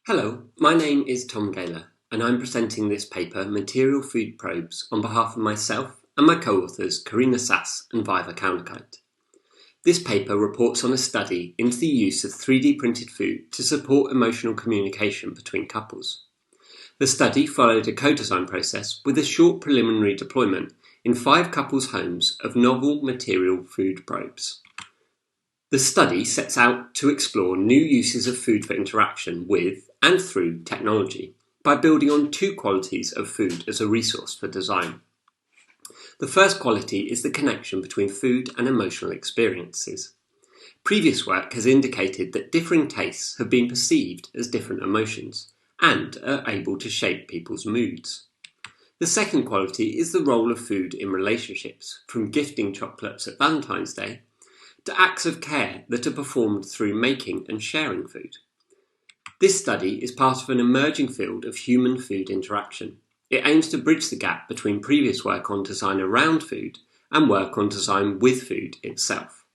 Hello, my name is Tom Gayler, and I'm presenting this paper, Material Food Probes, on behalf of myself and my co-authors Corina and Vaiva Kalnikaite. This paper reports on a study into the use of 3D printed food to support emotional communication between couples. The study followed a co-design process with a short preliminary deployment in 5 couples' homes of novel material food probes. The study sets out to explore new uses of food for interaction with and through technology by building on 2 qualities of food as a resource for design. The first quality is the connection between food and emotional experiences. Previous work has indicated that differing tastes have been perceived as different emotions and are able to shape people's moods. The second quality is the role of food in relationships, from gifting chocolates at Valentine's Day to acts of care that are performed through making and sharing food. This study is part of an emerging field of human-food interaction. It aims to bridge the gap between previous work on design around food and work on design with food itself.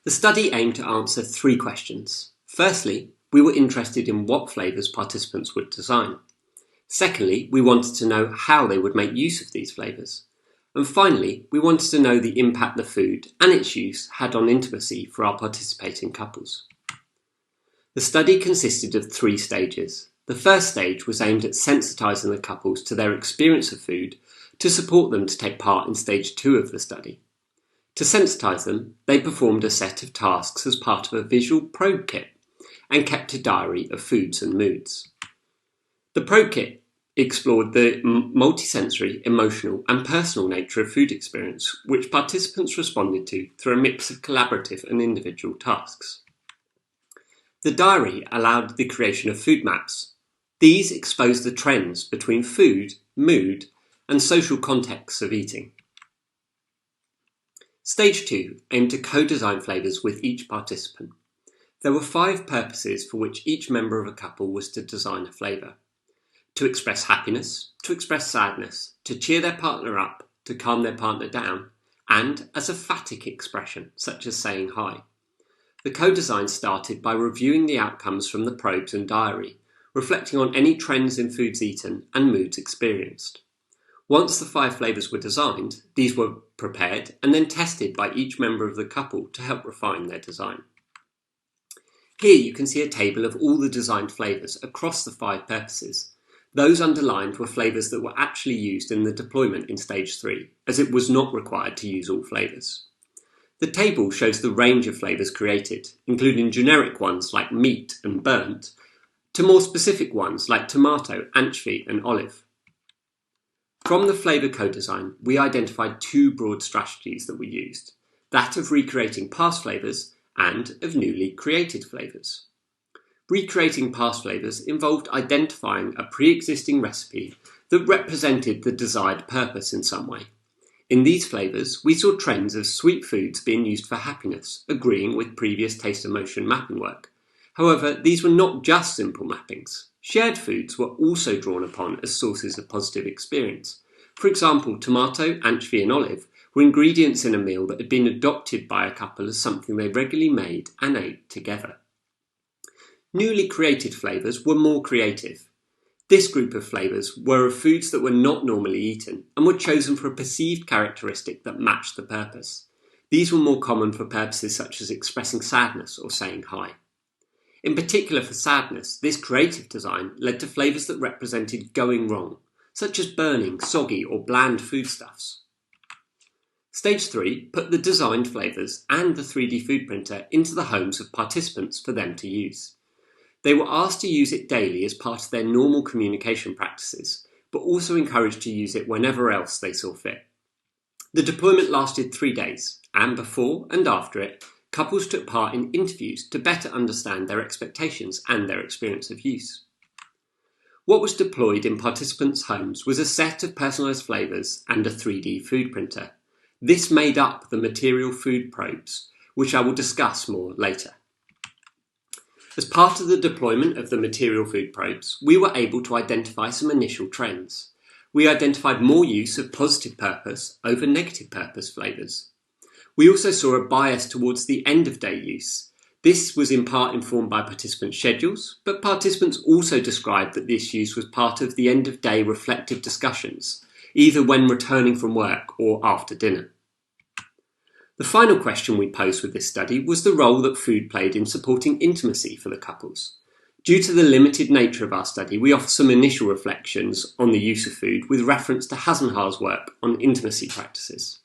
The study aimed to answer 3 questions. Firstly, we were interested in what flavours participants would design. Secondly, we wanted to know how they would make use of these flavours. And finally, we wanted to know the impact the food and its use had on intimacy for our participating couples. The study consisted of 3 stages. The first stage was aimed at sensitising the couples to their experience of food to support them to take part in stage 2 of the study. To sensitise them, they performed a set of tasks as part of a visual probe kit and kept a diary of foods and moods. The probe kit explored the multisensory, emotional and personal nature of food experience, which participants responded to through a mix of collaborative and individual tasks. The diary allowed the creation of food maps. These exposed the trends between food, mood and social contexts of eating. Stage 2 aimed to co-design flavours with each participant. There were 5 purposes for which each member of a couple was to design a flavour: to express happiness, to express sadness, to cheer their partner up, to calm their partner down, and as a phatic expression, such as saying hi. The co-design started by reviewing the outcomes from the probes and diary, reflecting on any trends in foods eaten and moods experienced. Once the 5 flavours were designed, these were prepared and then tested by each member of the couple to help refine their design. Here you can see a table of all the designed flavours across the 5 purposes. Those underlined were flavours that were actually used in the deployment in stage 3, as it was not required to use all flavours. The table shows the range of flavours created, including generic ones like meat and burnt, to more specific ones like tomato, anchovy and olive. From the flavour co-design, we identified 2 broad strategies that were used, that of recreating past flavours and of newly created flavours. Recreating past flavours involved identifying a pre-existing recipe that represented the desired purpose in some way. In these flavours, we saw trends of sweet foods being used for happiness, agreeing with previous taste-emotion mapping work. However, these were not just simple mappings. Shared foods were also drawn upon as sources of positive experience. For example, tomato, anchovy and olive were ingredients in a meal that had been adopted by a couple as something they regularly made and ate together. Newly created flavours were more creative. This group of flavours were of foods that were not normally eaten and were chosen for a perceived characteristic that matched the purpose. These were more common for purposes such as expressing sadness or saying hi. In particular for sadness, this creative design led to flavours that represented going wrong, such as burning, soggy or bland foodstuffs. Stage 3 put the designed flavours and the 3D food printer into the homes of participants for them to use. They were asked to use it daily as part of their normal communication practices, but also encouraged to use it whenever else they saw fit. The deployment lasted 3 days, and before and after it, couples took part in interviews to better understand their expectations and their experience of use. What was deployed in participants' homes was a set of personalised flavours and a 3D food printer. This made up the material food probes, which I will discuss more later. As part of the deployment of the material food probes, we were able to identify some initial trends. We identified more use of positive purpose over negative purpose flavours. We also saw a bias towards the end of day use. This was in part informed by participants' schedules, but participants also described that this use was part of the end-of-day reflective discussions, either when returning from work or after dinner. The final question we posed with this study was the role that food played in supporting intimacy for the couples. Due to the limited nature of our study, we offer some initial reflections on the use of food with reference to Hasenhar's work on intimacy practices.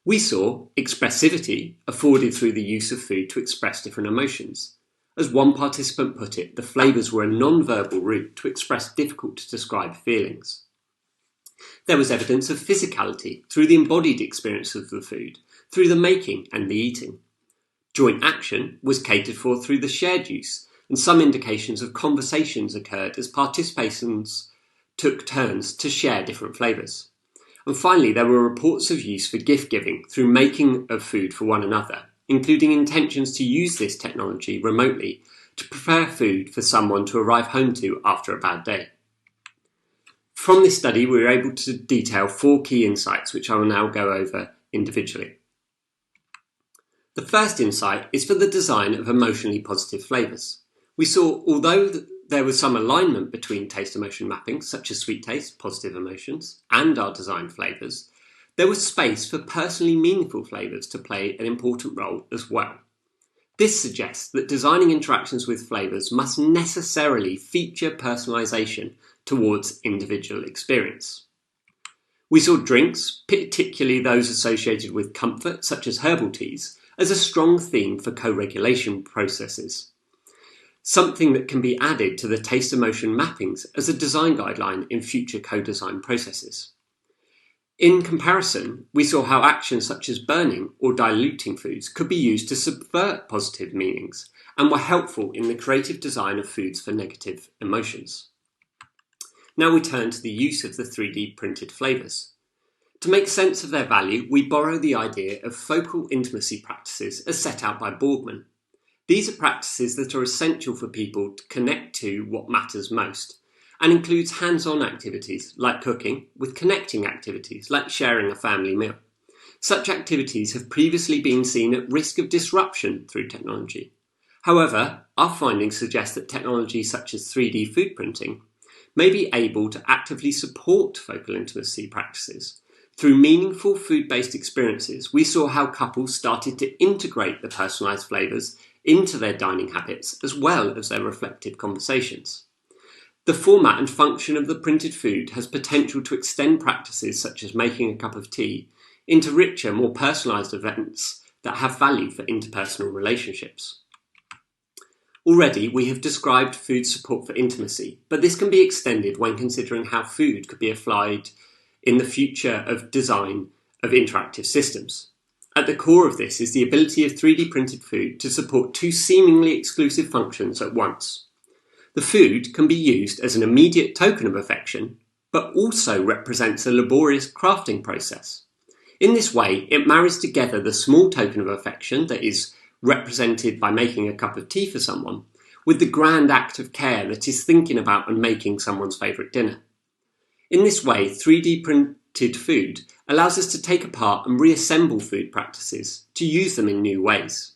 We saw expressivity afforded through the use of food to express different emotions. As one participant put it, the flavours were a non-verbal route to express difficult to describe feelings. There was evidence of physicality through the embodied experience of the food, through the making and the eating. Joint action was catered for through the shared use, and some indications of conversations occurred as participants took turns to share different flavours. And finally, there were reports of use for gift giving through making of food for one another, including intentions to use this technology remotely to prepare food for someone to arrive home to after a bad day. From this study, we were able to detail 4 key insights, which I will now go over individually. The first insight is for the design of emotionally positive flavours. We saw, although there was some alignment between taste-emotion mappings, such as sweet taste, positive emotions, and our design flavours, there was space for personally meaningful flavours to play an important role as well. This suggests that designing interactions with flavours must necessarily feature personalisation towards individual experience. We saw drinks, particularly those associated with comfort, such as herbal teas, as a strong theme for co-regulation processes, something that can be added to the taste-emotion mappings as a design guideline in future co-design processes. In comparison, we saw how actions such as burning or diluting foods could be used to subvert positive meanings and were helpful in the creative design of foods for negative emotions. Now we turn to the use of the 3D printed flavours. To make sense of their value, we borrow the idea of focal intimacy practices as set out by Borgman. These are practices that are essential for people to connect to what matters most, and includes hands-on activities like cooking with connecting activities like sharing a family meal. Such activities have previously been seen at risk of disruption through technology. However, our findings suggest that technology such as 3D food printing may be able to actively support focal intimacy practices. Through meaningful food-based experiences, we saw how couples started to integrate the personalised flavours into their dining habits as well as their reflective conversations. The format and function of the printed food has potential to extend practices such as making a cup of tea into richer, more personalised events that have value for interpersonal relationships. Already, we have described food support for intimacy, but this can be extended when considering how food could be applied in the future of design of interactive systems. At the core of this is the ability of 3D printed food to support 2 seemingly exclusive functions at once. The food can be used as an immediate token of affection, but also represents a laborious crafting process. In this way, it marries together the small token of affection that is represented by making a cup of tea for someone, with the grand act of care that is thinking about and making someone's favourite dinner. In this way, 3D printed food allows us to take apart and reassemble food practices to use them in new ways.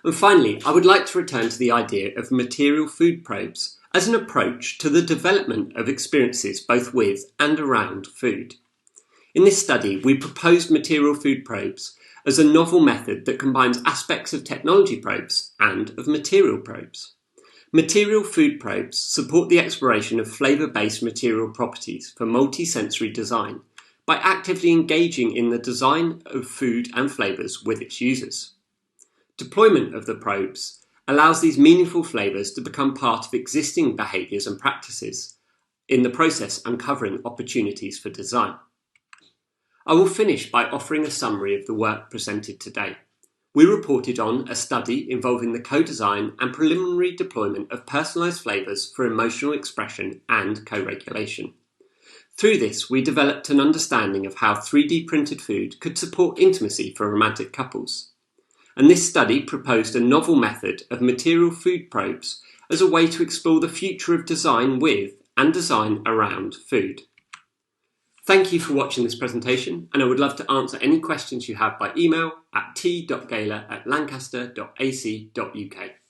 And finally, I would like to return to the idea of material food probes as an approach to the development of experiences both with and around food. In this study, we proposed material food probes as a novel method that combines aspects of technology probes and of material probes. Material food probes support the exploration of flavour-based material properties for multisensory design by actively engaging in the design of food and flavours with its users. Deployment of the probes allows these meaningful flavours to become part of existing behaviours and practices, in the process uncovering opportunities for design. I will finish by offering a summary of the work presented today. We reported on a study involving the co-design and preliminary deployment of personalised flavours for emotional expression and co-regulation. Through this, we developed an understanding of how 3D printed food could support intimacy for romantic couples. And this study proposed a novel method of material food probes as a way to explore the future of design with and design around food. Thank you for watching this presentation, and I would love to answer any questions you have by email at t.gayler@lancaster.ac.uk.